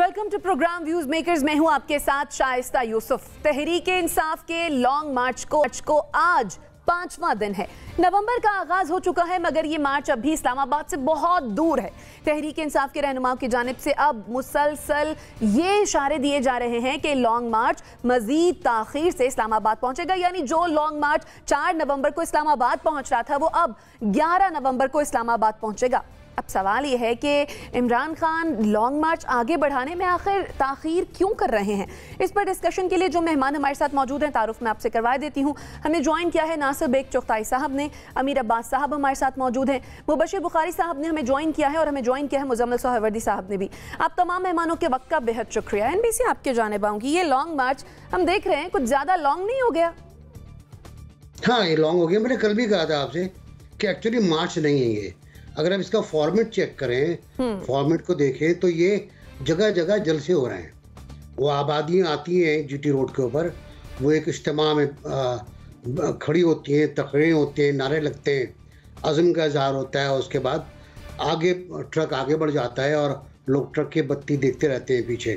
Welcome to programme views makers. मैं हूं आपके साथ शाइस्ता यूसुफ। तहरीके इंसाफ के लॉन्ग मार्च को आज 5वां दिन है। नवंबर का आगाज हो चुका है मगर ये मार्च अब भी इस्लामाबाद से बहुत दूर है। तहरीके इंसाफ के रहनुमाओं की जानिब से अब मुसलसल ये इशारे दिए जा रहे हैं कि लॉन्ग मार्च मजीद ताखीर से इस्लामाबाद पहुंचेगा, यानी जो लॉन्ग मार्च 4 नवंबर को इस्लामाबाद पहुंच रहा था वो अब 11 नवंबर को इस्लामाबाद पहुंचेगा। अब सवाल यह है कि इमरान खान लॉन्ग मार्च आगे बढ़ाने में आखिर ताखीर क्यों कर रहे हैं। इस पर डिस्कशन के लिए जो मेहमान हमारे साथ मौजूद हैं तारुफ मैं आपसे करवा देती हूँ। हमें ज्वाइन किया है नासिर बेग चुगताई साहब ने, अमीर अब्बास साहब हमारे साथ मौजूद हैं, मुबशिर बुखारी साहब ने हमें ज्वाइन किया है और हमें ज्वाइन किया है मुजम्मिल सोहरावर्दी साहब ने भी। आप तमाम मेहमानों के वक्त का बेहद शुक्रिया। NBC आपके जानिब आऊँगी। ये लॉन्ग मार्च हम देख रहे हैं कुछ ज़्यादा लॉन्ग नहीं हो गया? हाँ, ये लॉन्ग हो गया। मैंने कल भी कहा था आपसे कि एक्चुअली मार्च नहीं है ये। अगर आप इसका फॉर्मेट चेक करें, फॉर्मेट को देखें तो ये जगह जगह जलसे हो रहे हैं। वो आबादियाँ आती हैं GT रोड के ऊपर, वो एक इज्तिमा में खड़ी होती हैं, तकरीरें होती हैं, नारे लगते हैं, अज़्म का इज़हार होता है। उसके बाद आगे ट्रक आगे बढ़ जाता है और लोग ट्रक की बत्ती देखते रहते हैं पीछे।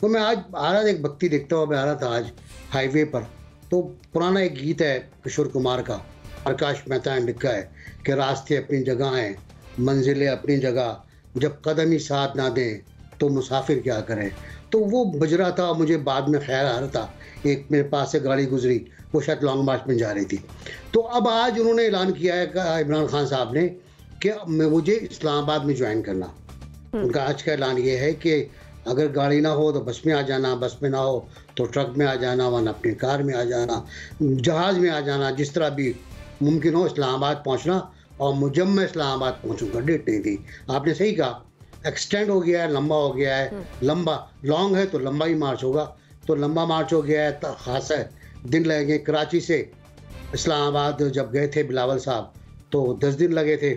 तो मैं आज आ रहा था, एक बत्ती देखता हुआ मैं आ रहा था आज हाईवे पर, तो पुराना एक गीत है किशोर कुमार का, प्रकाश मेहता ने लिखा है कि रास्ते अपनी जगह हैं, मंजिलें अपनी जगह, जब कदम ही साथ ना दें तो मुसाफिर क्या करें। तो वो बज रहा था। मुझे बाद में ख्याल आ रहा था, एक मेरे पास से गाड़ी गुजरी, वो शायद लॉन्ग मार्च में जा रही थी। तो अब आज उन्होंने ऐलान किया है इमरान खान साहब ने कि मुझे इस्लामाबाद में ज्वाइन करना। उनका आज का ऐलान ये है कि अगर गाड़ी ना हो तो बस में आ जाना, बस में ना हो तो ट्रक में आ जाना, वरना अपनी कार में आ जाना, जहाज़ में आ जाना, जिस तरह भी मुमकिन हो इस्लामाबाद पहुँचना। और जब मैं इस्लामाबाद पहुंचूंगा, डेट नहीं थी, आपने सही कहा, एक्सटेंड हो गया है, लंबा हो गया है। लंबा लॉन्ग है तो लंबा ही मार्च होगा, तो लंबा मार्च हो गया है तो खासा दिन लगेंगे। कराची से इस्लामाबाद जब गए थे बिलावल साहब तो 10 दिन लगे थे।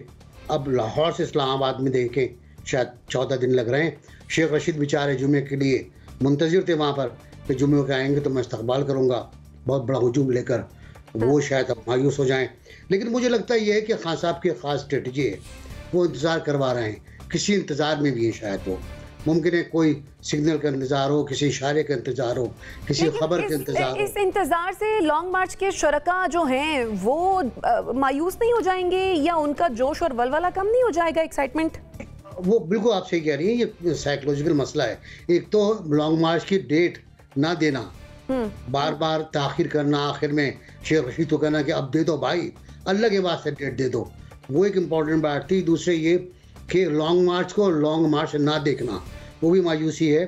अब लाहौर से इस्लामाबाद में देखें शायद 14 दिन लग रहे हैं। शेख रशीद बेचारे जुमे के लिए मुंतज़िर थे वहाँ पर कि जुमे के आएंगे तो मैं इस्तकबाल करूँगा बहुत बड़ा हुजूम लेकर। वो शायद अब मायूस हो जाएं, लेकिन मुझे लगता है ये है कि खान साहब की ख़ास स्ट्रेटजी है, वो इंतज़ार करवा रहे हैं। किसी इंतज़ार में भी है, शायद वो मुमकिन है कोई सिग्नल का इंतज़ार हो, किसी इशारे का इंतज़ार हो, किसी खबर का इंतज़ार हो। इस इंतज़ार से लॉन्ग मार्च के शुरका जो हैं वो मायूस नहीं हो जाएंगे या उनका जोश और वलवला कम नहीं हो जाएगा, एक्साइटमेंट? वो बिल्कुल आप सही कह रही हैं, ये साइकोलॉजिकल मसला है। एक तो लॉन्ग मार्च की डेट ना देना, बार बार ताखिर करना, आखिर में शेख रशीद को कहना कि अब दे दो भाई, अल्लाह के वास्ते डेट दे दो, वो एक इम्पॉर्टेंट बात थी। दूसरे ये कि लॉन्ग मार्च को लॉन्ग मार्च ना देखना, वो भी मायूसी है।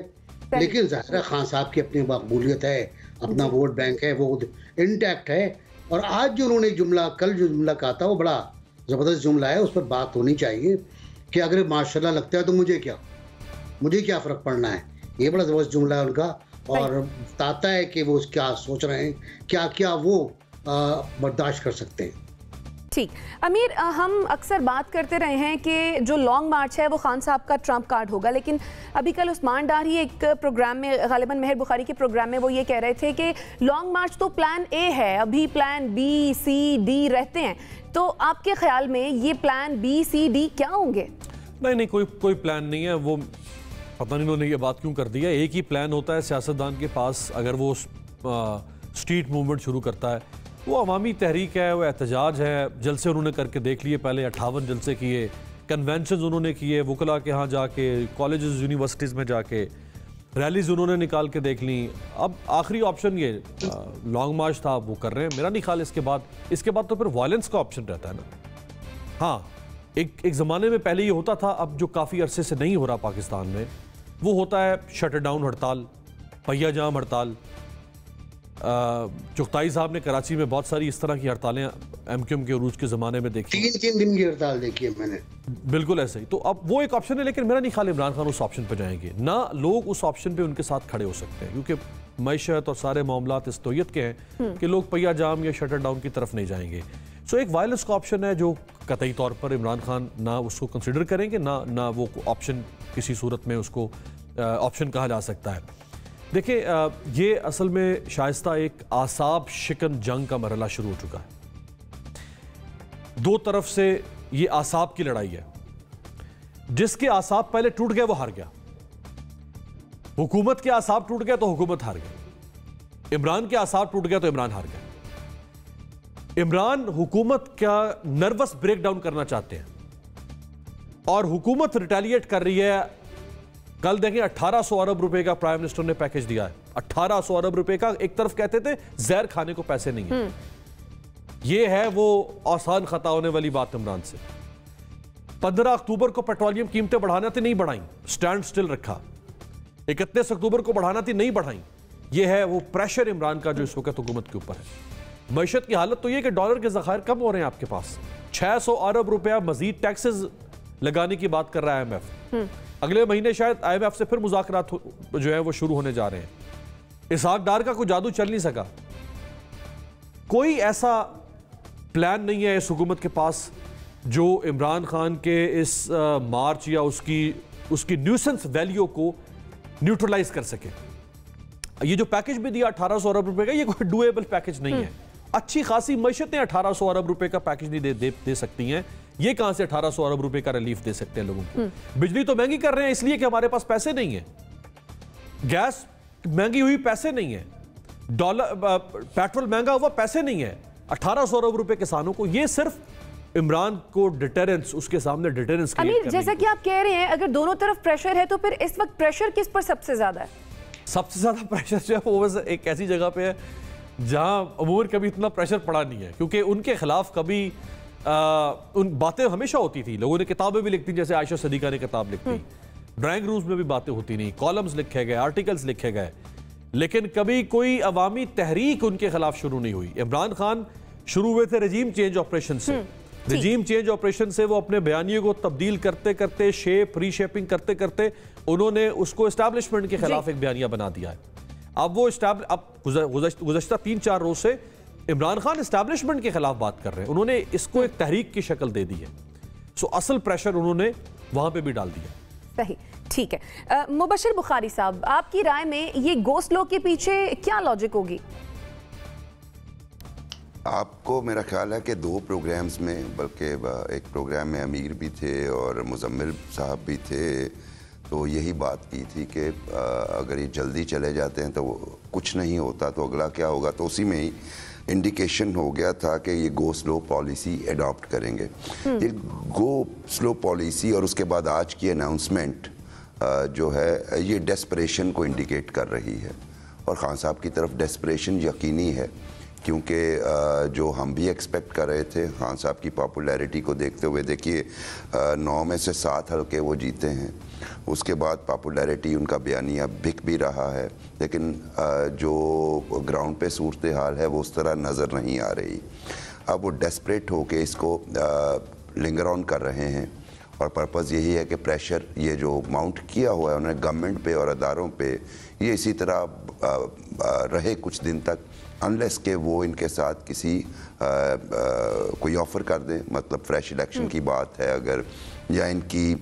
लेकिन ज़ाहिर है खान साहब की अपनी मकबूलियत है, अपना वोट बैंक है, वो इंटैक्ट है। और आज जो उन्होंने जुमला, कल जो जुमला कहा था वो बड़ा ज़बरदस्त जुमला है, उस पर बात होनी चाहिए कि अगर माशाल्लाह लगता है तो मुझे क्या फ़र्क पड़ना है। ये बड़ा ज़बरदस्त जुमला है उनका और बताता है कि वो क्या सोच रहे हैं, क्या क्या वो बर्दाश्त कर सकते हैं। ठीक अमीर, हम अक्सर बात करते रहे हैं कि जो लॉन्ग मार्च है वो खान साहब का ट्रम्प कार्ड होगा, लेकिन अभी कल उस्मान डार ही एक प्रोग्राम में, गालिबन मेहर बुखारी के प्रोग्राम में, वो ये कह रहे थे कि लॉन्ग मार्च तो प्लान A है, अभी प्लान B, C, D रहते हैं। तो आपके ख्याल में ये प्लान B, C, D क्या होंगे? नहीं, कोई प्लान नहीं है। वो पता नहीं उन्होंने ये बात क्यों कर दी है। एक ही प्लान होता है सियासतदान के पास। अगर वो स्ट्रीट मूवमेंट शुरू करता है, वो अवामी तहरीक है, वो एहतजाज है। जलसे उन्होंने करके देख लिए, पहले 58 जलसे किए, कन्वेंशन उन्होंने किए, वकला के यहाँ जाके, कॉलेजेस यूनिवर्सिटीज़ में जाके रैलीज उन्होंने निकाल के देख ली। अब आखिरी ऑप्शन ये लॉन्ग मार्च था, वो कर रहे हैं। मेरा नहीं ख्याल इसके बाद तो फिर वायलेंस का ऑप्शन रहता है ना। हाँ, एक ज़माने में पहले ये होता था, अब जो काफ़ी अरसे से नहीं हो रहा पाकिस्तान में, वो होता है शटर डाउन हड़ताल, पहिया जाम हड़ताल। चुगताई साहब ने कराची में बहुत सारी इस तरह की हड़तालें MQM के उरूज के ज़माने में देखी। 3 दिन की हड़ताल देखी है मैंने। बिल्कुल ऐसे ही। तो अब वो एक ऑप्शन है, लेकिन मेरा नहीं ख्याल इमरान खान उस ऑप्शन पर जाएंगे ना। लोग उस ऑप्शन पे उनके साथ खड़े हो सकते हैं क्योंकि मैशत और सारे मामलात इस तोयत के हैं कि लोग पहिया जाम या शटर डाउन की तरफ नहीं जाएंगे। सो एक वायलेंस का ऑप्शन है जो कतई तौर पर इमरान खान ना उसको कंसिडर करेंगे, ना वो ऑप्शन किसी सूरत में उसको ऑप्शन कहा जा सकता है। देखिए, ये असल में शाइस्ता एक आसाब शिकन जंग का मरहला शुरू हो चुका है। दो तरफ से ये आसाब की लड़ाई है। जिसके आसाब पहले टूट गए वो हार गया। हुकूमत के आसाब टूट गए तो हुकूमत हार गई, इमरान के आसाब टूट गए तो इमरान हार गए। इमरान हुकूमत का नर्वस ब्रेकडाउन करना चाहते हैं और हुकूमत रिटेलिएट कर रही है। कल देखें 1800 अरब रुपए का प्राइम मिनिस्टर ने पैकेज दिया है। 1800 अरब रुपए का। एक तरफ कहते थे जहर खाने को पैसे नहीं है, यह है वो आसान खता होने वाली बात इमरान से। 15 अक्टूबर को पेट्रोलियम कीमतें बढ़ाना थी, नहीं बढ़ाई, स्टैंड स्टिल रखा। 31 अक्टूबर को बढ़ाना थी, नहीं बढ़ाई। यह है वो प्रेशर इमरान का जो इस वक्त हुकूमत के ऊपर है। मईशत की हालत तो यह कि डॉलर के ज़खायर कम हो रहे हैं आपके पास। 600 अरब रुपया मजीद टैक्सेस लगाने की बात कर रहा है IMF। अगले महीने शायद IMF से फिर मुज़ाकरात जो है वो शुरू होने जा रहे हैं। इसहाक डार का कोई जादू चल नहीं सका। कोई ऐसा प्लान नहीं है इस हुकूमत के पास जो इमरान खान के इस मार्च या उसकी न्यूसेंस वैल्यू को न्यूट्रलाइज कर सके। ये जो पैकेज भी दिया 1800 अरब रुपए का, ये कोई डुएबल पैकेज नहीं है। अच्छी खासी मईशतें 1800 अरब रुपए का पैकेज नहीं दे सकती हैं। ये कहां से 1800 अरब रुपए का रिलीफ दे सकते हैं लोगों को? बिजली तो महंगी कर रहे हैं इसलिए कि हमारे पास पैसे नहीं है। गैस महंगी हुई, पैसे नहीं है। डॉलर पेट्रोल महंगा हुआ, पैसे नहीं है। 1800 अरब रुपए किसानों को, ये सिर्फ इमरान को डिटरेंस, उसके सामने डिटरेंस। अमीर, जैसा कि आप कह रहे हैं, अगर दोनों तरफ प्रेशर है तो फिर इस वक्त प्रेशर किस पर सबसे ज्यादा है? सबसे ज्यादा प्रेशर जो है वो एक ऐसी जगह पे है जहां अमूर कभी इतना प्रेशर पड़ा नहीं है, क्योंकि उनके खिलाफ कभी उन बातें हमेशा होती थी। लोगों ने किताबें भी लिखती, जैसे आयशा सदीका ने किताब लिखी, ड्राइंग रूम्स में भी बातें होती नहीं, कॉलम्स लिखे गए, आर्टिकल्स लिखे गए, लेकिन कभी कोई अवामी तहरीक उनके खिलाफ शुरू नहीं हुई। इमरान खान शुरू हुए थे रजीम चेंज ऑपरेशन से। रजीम चेंज ऑपरेशन से वो अपने बयानिए को तब्दील करते करते, रीशेपिंग करते करते उन्होंने उसको एस्टैब्लिशमेंट के खिलाफ एक बयानिया बना दिया है। अब वो गुज़श्ता 3-4 रोज से इमरान खान एस्टैब्लिशमेंट के खिलाफ बात कर रहे हैं। उन्होंने इसको एक तहरीक की शक्ल दे दी है। सो असल प्रेशर उन्होंने वहां पे भी डाल दिया। सही, ठीक है। मुबशिर बुखारी साहब, आपकी राय में ये गोस्ट लॉ के पीछे क्या लॉजिक होगी? आपको मेरा ख्याल है कि 2 प्रोग्राम्स में, बल्कि एक प्रोग्राम में अमीर भी थे और मुजम्मिल साहब भी थे, तो यही बात की थी कि अगर ये जल्दी चले जाते हैं तो कुछ नहीं होता, तो अगला क्या होगा। तो उसी में ही इंडिकेशन हो गया था कि ये गो स्लो पॉलिसी अडॉप्ट करेंगे। ये गो स्लो पॉलिसी और उसके बाद आज की अनाउंसमेंट जो है ये डेस्परेशन को इंडिकेट कर रही है, और खान साहब की तरफ डेस्परेशन यकीनी है, क्योंकि जो हम भी एक्सपेक्ट कर रहे थे खान साहब की पॉपुलैरिटी को देखते हुए, देखिए 9 में से 7 हल्के वो जीते हैं। उसके बाद पॉपुलैरिटी उनका बयानिया बिक भी रहा है, लेकिन जो ग्राउंड पे सूरत हाल है वो उस तरह नज़र नहीं आ रही। अब वो डेस्परेट होके इसको लिंगर ऑन कर रहे हैं, और पर्पज़ यही है कि प्रेशर ये जो माउंट किया हुआ है उन्होंने गवर्नमेंट पे और अदारों पे, ये इसी तरह रहे कुछ दिन तक, अनलेस के वो इनके साथ किसी कोई ऑफ़र कर दें। मतलब फ्रेश इलेक्शन की बात है अगर, या इनकी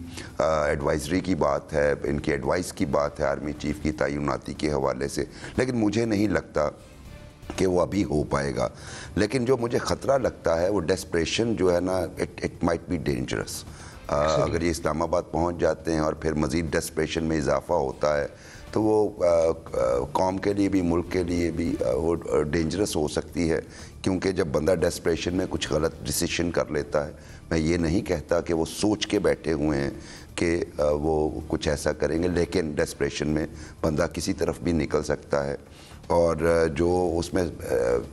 एडवाइजरी की बात है, इनकी एडवाइस की बात है आर्मी चीफ की तैनाती के हवाले से, लेकिन मुझे नहीं लगता कि वो अभी हो पाएगा। लेकिन जो मुझे ख़तरा लगता है वो डेस्परेशन जो है ना, इट माइट बी डेंजरस। अगर ये इस्लामाबाद पहुंच जाते हैं और फिर मज़ीद डेस्परेशन में इजाफा होता है तो वो कौम के लिए भी, मुल्क के लिए भी वो डेंजरस हो सकती है, क्योंकि जब बंदा डेस्परेशन में कुछ गलत डिसीजन कर लेता है, मैं ये नहीं कहता कि वो सोच के बैठे हुए हैं कि वो कुछ ऐसा करेंगे, लेकिन डेस्परेशन में बंदा किसी तरफ भी निकल सकता है। और जो उसमें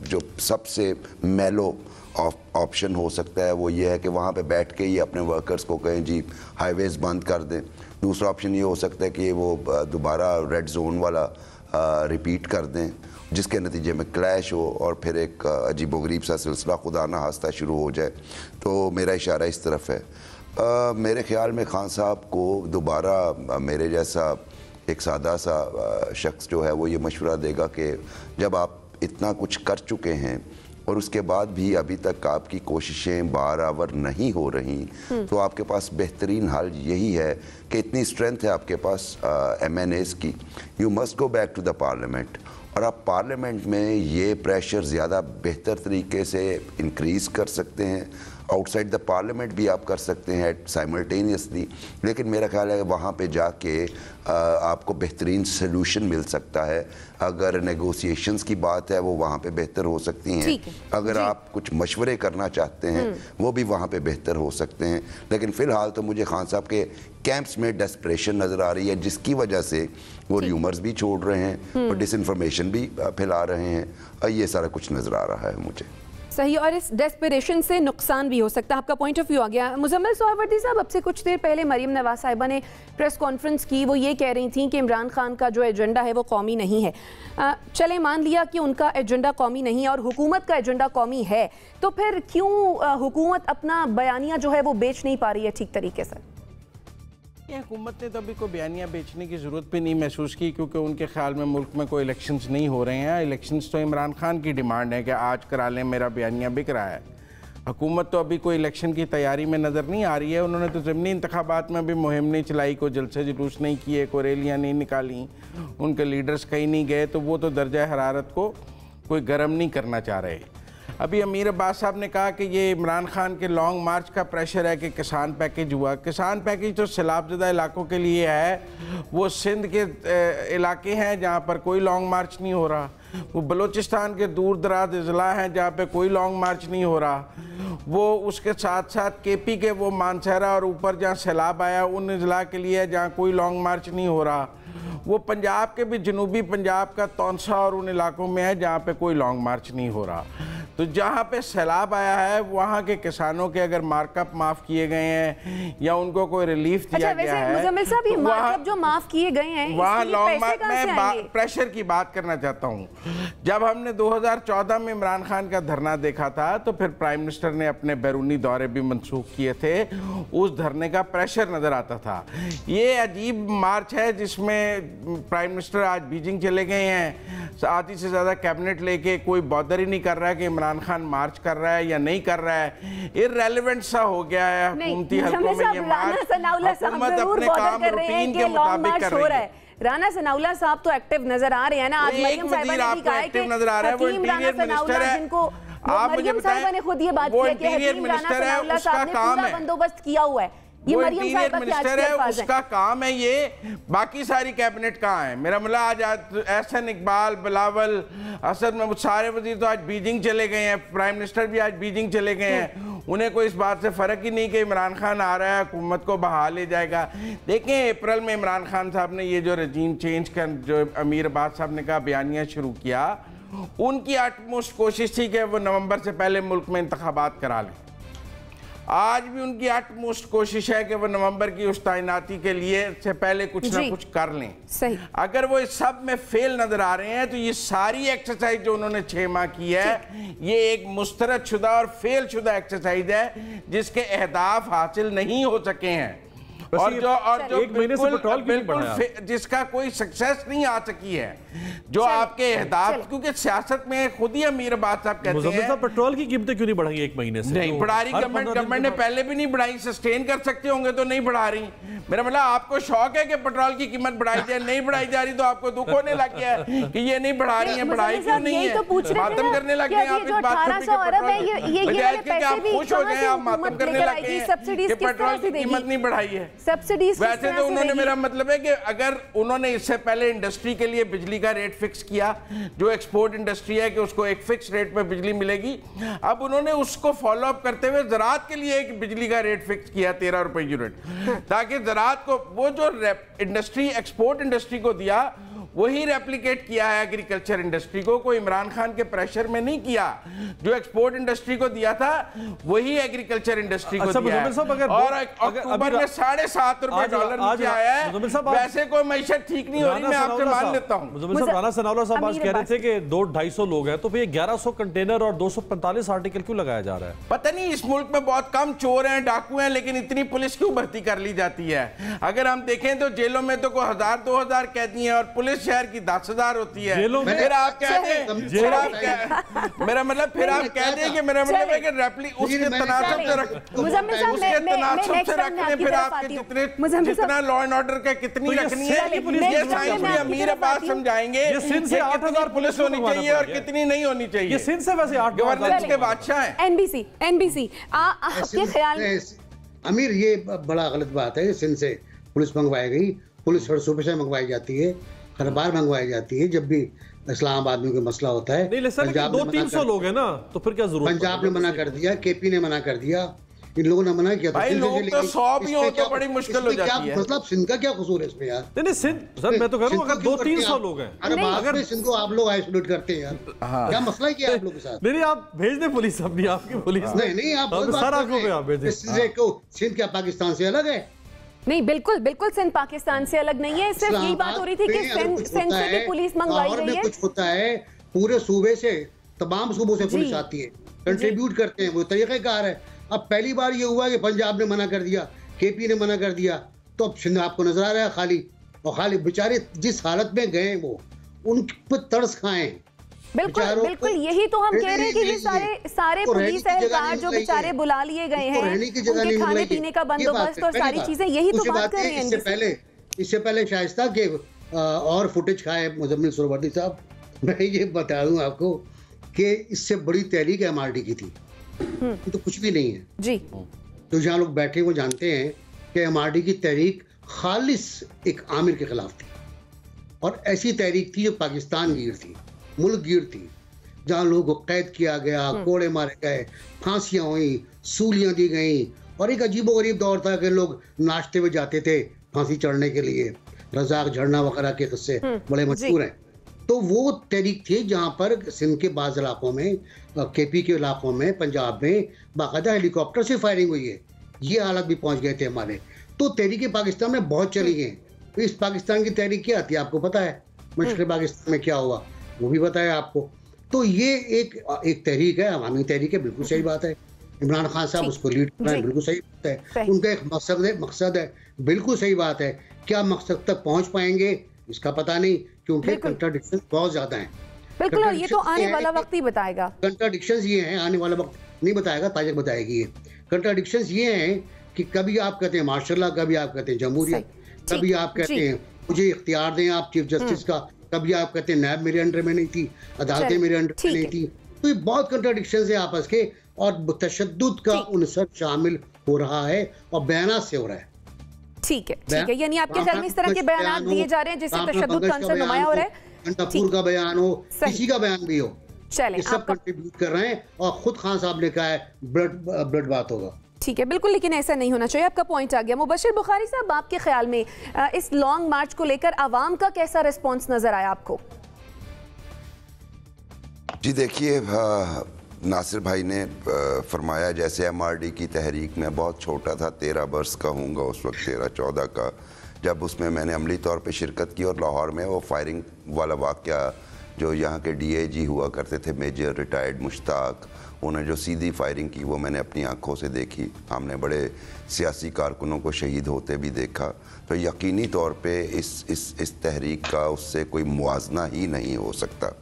जो सबसे मेलो ऑप्शन हो सकता है वो ये है कि वहाँ पे बैठ के ही अपने वर्कर्स को कहें जी हाईवेज़ बंद कर दें। दूसरा ऑप्शन ये हो सकता है कि वो दोबारा रेड जोन वाला रिपीट कर दें, जिसके नतीजे में क्लैश हो और फिर एक अजीबोगरीब सा सिलसिला खुदा ना हास्ता शुरू हो जाए। तो मेरा इशारा इस तरफ है। मेरे ख्याल में खान साहब को दोबारा मेरे जैसा एक सादा सा शख्स जो है वो ये मशवरा देगा कि जब आप इतना कुछ कर चुके हैं और उसके बाद भी अभी तक आपकी कोशिशें बराबर नहीं हो रही, तो आपके पास बेहतरीन हल यही है कि इतनी स्ट्रेंथ है आपके पास MNAs की, you must go back to the parliament, और आप पार्लियामेंट में ये प्रेशर ज़्यादा बेहतर तरीके से इंक्रीज़ कर सकते हैं आउटसाइड द पार्लियामेंट भी आप कर सकते हैं साइमल्टेनियसली, लेकिन मेरा ख्याल है वहाँ पे जाके आपको बेहतरीन सलूशन मिल सकता है। अगर नेगोशिएशंस की बात है वो वहाँ पे बेहतर हो सकती हैं, अगर आप कुछ मशवरे करना चाहते हैं वो भी वहाँ पे बेहतर हो सकते हैं। लेकिन फ़िलहाल तो मुझे खान साहब के कैंप्स में डेस्परेशन नज़र आ रही है, जिसकी वजह से वो र्यूमर्स भी छोड़ रहे हैं और डिसइंफॉर्मेशन भी फैला रहे हैं। ये सारा कुछ नज़र आ रहा है मुझे। सही, और इस डेस्परेशन से नुकसान भी हो सकता है। आपका पॉइंट ऑफ व्यू आ गया। मुजम्मिल सोहरावर्दी साहब, अब से कुछ देर पहले मरीम नवाज साहिबा ने प्रेस कॉन्फ्रेंस की, वो ये कह रही थी कि इमरान खान का जो एजेंडा है वो कौमी नहीं है। चले मान लिया कि उनका एजेंडा कौमी नहीं है और हुकूमत का एजेंडा कौमी है, तो फिर क्यों हुकूमत अपना बयानिया जो है वो बेच नहीं पा रही है ठीक तरीके से? हुकूमत ने तो अभी कोई बयानिया बेचने की ज़रूरत भी नहीं महसूस की, क्योंकि उनके ख्याल में मुल्क में कोई इलेक्शंस नहीं हो रहे हैं। इलेक्शंस तो इमरान खान की डिमांड है कि आज करा लें, मेरा बयानिया बिक रहा है। हुकूमत तो अभी कोई इलेक्शन की तैयारी में नज़र नहीं आ रही है। उन्होंने तो ज़मीनी इंतखाबात में भी मुहिम नहीं चलाई, कोई जलसे जुलूस नहीं किए, कोई रैलियाँ नहीं निकाली, उनके लीडर्स कहीं नहीं गए, तो वो तो दर्जा हरारत को कोई गर्म नहीं करना चाह रहे। अभी अमीर अब्बास साहब ने कहा कि ये इमरान खान के लॉन्ग मार्च का प्रेशर है कि किसान पैकेज हुआ। किसान पैकेज तो सैलाबज़दा इलाकों के लिए है, वो सिंध के इलाके हैं जहाँ पर कोई लॉन्ग मार्च नहीं हो रहा, वो बलूचिस्तान के दूर दराज अजला हैं जहाँ पे कोई लॉन्ग मार्च नहीं हो रहा, वो उसके साथ साथ केपी के वो मानसहरा और ऊपर जहाँ सैलाब आया उन अजला के लिए जहाँ कोई लॉन्ग मार्च नहीं हो रहा, वो पंजाब के भी जनूबी पंजाब का तौनसा और उन इलाकों में है जहाँ पे कोई लॉन्ग मार्च नहीं हो रहा। तो जहाँ पे सैलाब आया है वहाँ के किसानों के अगर मार्कअप माफ़ किए गए हैं या उनको कोई रिलीफ दिया गया है, मुजम्मिल साहब, ये मार्कअप जो माफ़ किए गए हैं वहाँ लॉन्ग मार्च में प्रेशर की बात करना चाहता हूँ। जब हमने 2014 में इमरान खान का धरना देखा था तो फिर प्राइम मिनिस्टर ने अपने बैरूनी दौरे भी मनसूख किए थे, उस धरने का प्रेशर नज़र आता था। ये अजीब मार्च है जिसमें प्राइम मिनिस्टर आज बीजिंग चले गए हैं, आधी से ज़्यादा कैबिनेट लेके, कोई बॉदर ही नहीं कर रहा है कि इमरान खान मार्च कर रहा है या नहीं कर रहा है। इर्रेलेवेंट सा हो गया है हुकूमती हलकों में ये मार्च। हुकूमत अपने काम रूटीन के मुताबिक कर रही है। राना सनाउल्लाह साहब तो एक्टिव नजर आ रहे हैं ना। आज मरियम साहिबा ने भी कहा है कि नजर आ रहा है, वो इंटीरियर मिनिस्टर है। जिनको आप मुझे साहिबा ने खुद ये बात की है कि हकीम राना सनाउल्लाह साहब ने पूरा बंदोबस्त किया हुआ है। ये मरियम साहिबा मिनिस्टर है, उसका काम है ये। बाकी सारी कैबिनेट कहाँ है? मेरा मतलब आज एहसन, इकबाल, बिलावल, असद महमूद, सारे वजीर तो आज बीजिंग चले गए हैं, प्राइम मिनिस्टर भी आज बीजिंग चले गए हैं। उन्हें कोई इस बात से फ़र्क ही नहीं कि इमरान खान आ रहा है, हुकूमत को बहा ले जाएगा। देखें, अप्रैल में इमरान खान साहब ने ये जो रजीम चेंज का जो अमीर अब्बास साहब ने कहा बयानिया शुरू किया, उनकी अटमोस्ट कोशिश थी कि वो नवंबर से पहले मुल्क में इंतखाबात करा लें। आज भी उनकी अटमोस्ट कोशिश है कि वो नवंबर की उस तैनाती के लिए से पहले कुछ ना कुछ कर लें। सही। अगर वो इस सब में फेल नजर आ रहे हैं तो ये सारी एक्सरसाइज जो उन्होंने 6 माह की है, ये एक मुस्तरद शुदा और फेल शुदा एक्सरसाइज है जिसके अहदाफ हासिल नहीं हो सके हैं, और जो एक महीने से पेट्रोल बिल्कुल जिसका कोई सक्सेस नहीं आ सकी है, जो आपके अहदाफ, क्योंकि सियासत में खुद ही अमीर अब्बास साहब कहते हैं पेट्रोल की कीमतें क्यों नहीं बढ़ाई एक महीने से? नहीं बढ़ा रही गवर्नमेंट ने पहले भी नहीं बढ़ाई, सस्टेन कर सकते होंगे तो नहीं बढ़ा रही। मेरा मतलब आपको शौक है कि पेट्रोल की कीमत बढ़ाई जाए, नहीं बढ़ाई जा रही तो आपको दुख होने लग गया है कि ये नहीं बढ़ा रही है, बढ़ाई क्यों नहीं है? मातम करने लग गए आप इस बात पर कि आप खुश हो जाए, आप मातम करने लग गए कि पेट्रोल की कीमत नहीं बढ़ाई है। वैसे तो उन्होंने, मेरा मतलब है कि अगर उन्होंने इससे पहले इंडस्ट्री के लिए बिजली का रेट फिक्स किया, जो एक्सपोर्ट इंडस्ट्री है कि उसको एक फिक्स रेट पे बिजली मिलेगी, अब उन्होंने उसको फॉलो अप करते हुए ज़राअत के लिए एक बिजली का रेट फिक्स किया 13 रुपए यूनिट, ताकि ज़राअत को वो जो इंडस्ट्री एक्सपोर्ट इंडस्ट्री को दिया वही रेप्लिकेट किया है एग्रीकल्चर इंडस्ट्री को। कोई इमरान खान के प्रेशर में नहीं किया, जो एक्सपोर्ट इंडस्ट्री को दिया था वही एग्रीकल्चर इंडस्ट्री को दिया है। और अक्टूबर में $7.5 नीचे आया है। वैसे कोई मैशत ठीक नहीं हो रही, मैं आपसे मान लेता हूँ। राना सनाउल्लाह साहब आज कह रहे थे कि 200-250 लोग हैं, तो फिर 1100 कंटेनर और 245 आर्टिकल क्यों लगाया जा रहा है? पता नहीं, इस मुल्क में बहुत कम चोर हैं, डाकू हैं, लेकिन इतनी पुलिस क्यों भर्ती कर ली जाती है? अगर हम देखें तो जेलों में तो कोई 1000-2000 कैदी हैं और पुलिस शहर की 10,000 होती है। फिर आप कह दें, मेरा मतलब फिर आप कह दें कि मेरा मतलब है कि रेपली उसके तनासब से रखने, फिर आपके जितना लॉ एंड ऑर्डर का कितनी रखनी है, ये साइंस भी अमीर अब्बास समझाएंगे कितनी पुलिस होनी चाहिए और कितनी नहीं होनी चाहिए। सिंध से वैसे 8 गवर्नेंस के बादशाह हैं। एनबीसी आपके ख्याल अमीर, ये बड़ा गलत बात है। सिंध से पुलिस मंगवाई गई, पुलिस हर सूबे से मंगवाई जाती है, हर बार मंगवाई जाती है जब भी इस्लामाबाद में कोई मसला होता है। पंजाब 200-300 लोग हैं ना, तो फिर क्या जरूरत? पंजाब ने मना कर दिया, केपी ने मना कर दिया, इन लोगों ने मना किया। भाई लोग तो 100 भी हो तो बड़ी मुश्किल हो जाती है। मतलब सिंध का क्या कसूर है इसमें यार? नहीं सिंध सर, मैं तो कह रहा हूँ अगर 200-300 लोग हैं, अगर सिंध को आप लोग आइसोलेट करते हैं यार, क्या मसला है क्या आप लोग के साथ? नहीं आप भेज दें पुलिस, अपनी आपकी पुलिस नहीं आप सिंध क्या पाकिस्तान से अलग है? नहीं, बिल्कुल सिंध पाकिस्तान से अलग नहीं है। सिर्फ यही बात हो रही थी कि सिंध से भी पुलिस मंगवाई गई है। कुछ होता है, पूरे सूबे से, तमाम सूबों से पुलिस आती है, कंट्रीब्यूट करते हैं, वो तरीक़ेकार है। अब पहली बार ये हुआ कि पंजाब ने मना कर दिया, केपी ने मना कर दिया, तो अब सिंध आपको नजर आ रहा है खाली बेचारे जिस हालत में गए वो उन पर तरस खाएं। बिल्कुल यही तो हम कह रहे हैं कि ये सारे पुलिस एहलकार जो बेचारे बुला लिए गए हैं, उनके खाने पीने का बंदोबस्त और सारी चीजें, यही तो बात कर रहे हैं। इससे पहले शाइस्ता के और फुटेज खाए मुजम्मिल सुहरावर्दी साहब, मैं ये बता दूं आपको कि इससे बड़ी तहरीक MRD की थी, तो कुछ भी नहीं है जी। तो जहाँ लोग बैठे वो जानते हैं कि MRD की तहरीक खालिस एक आमिर के खिलाफ थी, और ऐसी तहरीक थी जो पाकिस्तान गिर थी, मुल्क गिर थी, जहाँ लोगों को कैद किया गया, कोड़े मारे गए, फांसियां हुई, सूलियां दी गई, और एक अजीबोगरीब दौर था कि लोग नाश्ते में जाते थे फांसी चढ़ने के लिए। रजाक झरना वगैरह के किस्से बड़े मशहूर हैं। तो वो तहरीक थी जहाँ पर सिंध के बाज़ इलाकों में, केपी के इलाकों में, पंजाब में बाकायदा हेलीकॉप्टर से फायरिंग हुई है। ये हालत भी पहुँच गए थे हमारे। तो तहरीक पाकिस्तान में बहुत चली गई। तो इस पाकिस्तान की तहरीक क्या थी आपको पता है? मशरक़ पाकिस्तान में क्या हुआ वो भी बताया आपको। तो ये एक तहरीक है, अवामी तहरीक है, बिल्कुल सही बात है। इमरान खान साहब उसको लीड कर रहे हैं, बिल्कुल सही बात है। उनका एक मकसद है, बिल्कुल सही बात है। क्या मकसद तक पहुंच पाएंगे इसका पता नहीं, क्योंकि कंट्राडिक्शन बहुत ज्यादा है। बिल्कुल, और ये तो आने वाला वक्त ही बताएगा। कंट्राडिक्शंस ये हैं, आने वाला वक्त नहीं बताएगा, तारीख बताएगी। ये कंट्राडिक्शंस ये हैं कि कभी आप कहते हैं मार्शल, कभी आप कहते हैं जमहूरियत, कभी आप कहते हैं मुझे इख्तियार दें आप चीफ जस्टिस का, कभी आप कहते हैं नैब मेरे अंडर में नहीं थी, अदालतें मेरे अंडर में नहीं थी। तो ये बहुत कंट्राडिक्शंस है आपस के, और तशद्दुद का उनसर शामिल हो रहा है और बयानात से हो रहा है। ठीक है, यानी आपके ख्याल में इस तरह के बयान दिए जा रहे हैं जिससे तशद्दुद का अंसर नुमाया हो रहा है। घंटापुर का बयान हो, किसी का बयान भी हो, चलें, सब कंट्रीब्यूट कर रहे हैं, और खुद खान साहब ने कहा है ब्लड बात होगा। ठीक है, बिल्कुल, लेकिन ऐसा नहीं होना चाहिए। आपका पॉइंट आ गया। मुबशिर बुखारी साहब, आपके ख्याल में इस लॉन्ग मार्च को लेकर आवाम का कैसा रिस्पॉन्स नजर आया आपको? जी देखिए, नासिर भाई ने फरमाया जैसे MRD की तहरीक में बहुत छोटा था, 13 बरस का हूँगा उस वक्त, 13-14 का, जब उसमें मैंने अमली तौर पे शिरकत की, और लाहौर में वो फायरिंग वाला वाक़या, जो यहाँ के DIG हुआ करते थे मेजर रिटायर्ड मुश्ताक, उन्होंने जो सीधी फायरिंग की वो मैंने अपनी आंखों से देखी। हमने बड़े सियासी कारकुनों को शहीद होते भी देखा। तो यकीनी तौर पे इस तहरीक का उससे कोई मुआजना ही नहीं हो सकता।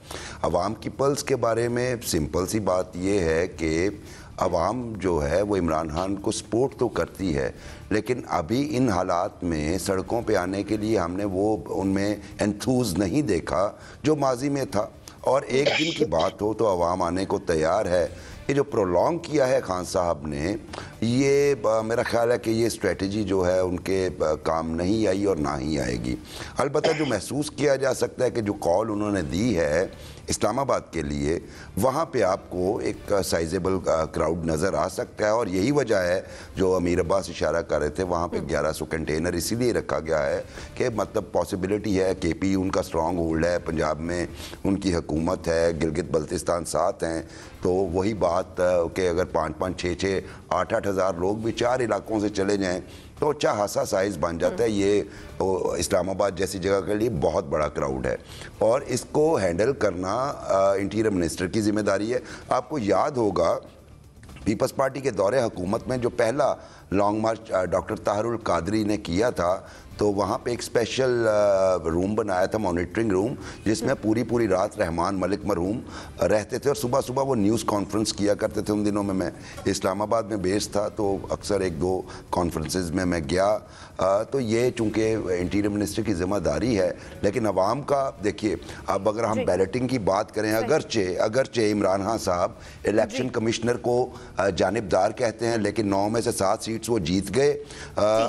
अवाम की पल्स के बारे में सिंपल सी बात ये है कि अवाम जो है वो इमरान खान को सपोर्ट तो करती है, लेकिन अभी इन हालात में सड़कों पे आने के लिए हमने वो उनमें एंथूज नहीं देखा जो माजी में था। और एक दिन की बात हो तो अवाम आने को तैयार है। ये जो प्रोलॉन्ग किया है खान साहब ने, ये मेरा ख्याल है कि ये स्ट्रेटजी जो है उनके काम नहीं आई और ना ही आएगी। अलबत्ता जो महसूस किया जा सकता है कि जो कॉल उन्होंने दी है इस्लामाबाद के लिए, वहाँ पे आपको एक साइजेबल क्राउड नज़र आ सकता है। और यही वजह है जो अमीर अब्बास इशारा कर रहे थे, वहाँ पे 1100 कंटेनर इसीलिए रखा गया है कि मतलब पॉसिबिलिटी है, केपी उनका स्ट्रॉन्ग होल्ड है, पंजाब में उनकी हुकूमत है, गिलगित बल्तिस्तान साथ हैं, तो वही बात कि अगर 5-5, 6-6, 8-8 हज़ार लोग भी 4 इलाकों से चले जाएँ तो अच्छा खासा साइज़ बन जाता है। ये इस्लामाबाद जैसी जगह के लिए बहुत बड़ा क्राउड है, और इसको हैंडल करना इंटीरियर मिनिस्टर की जिम्मेदारी है। आपको याद होगा पीपल्स पार्टी के दौरे हुकूमत में जो पहला लॉन्ग मार्च डॉक्टर ताहरुल कादरी ने किया था, तो वहाँ पे एक स्पेशल रूम बनाया था, मॉनिटरिंग रूम, जिसमें पूरी रात रहमान मलिक मरहूम रहते थे और सुबह सुबह वो न्यूज़ कॉन्फ्रेंस किया करते थे। उन दिनों में मैं इस्लामाबाद में बेस्ड था, तो अक्सर एक दो कॉन्फ्रेंसेस में मैं गया। तो ये चूँकि इंटीरियर मिनिस्टर की जिम्मेदारी है, लेकिन अवाम का देखिए, अब अगर हम बैलेटिंग की बात करें, अगरचे इमरान खान साहब इलेक्शन कमिश्नर को जानिबदार कहते हैं, लेकिन 9 में से 7 सीट्स वो जीत गए।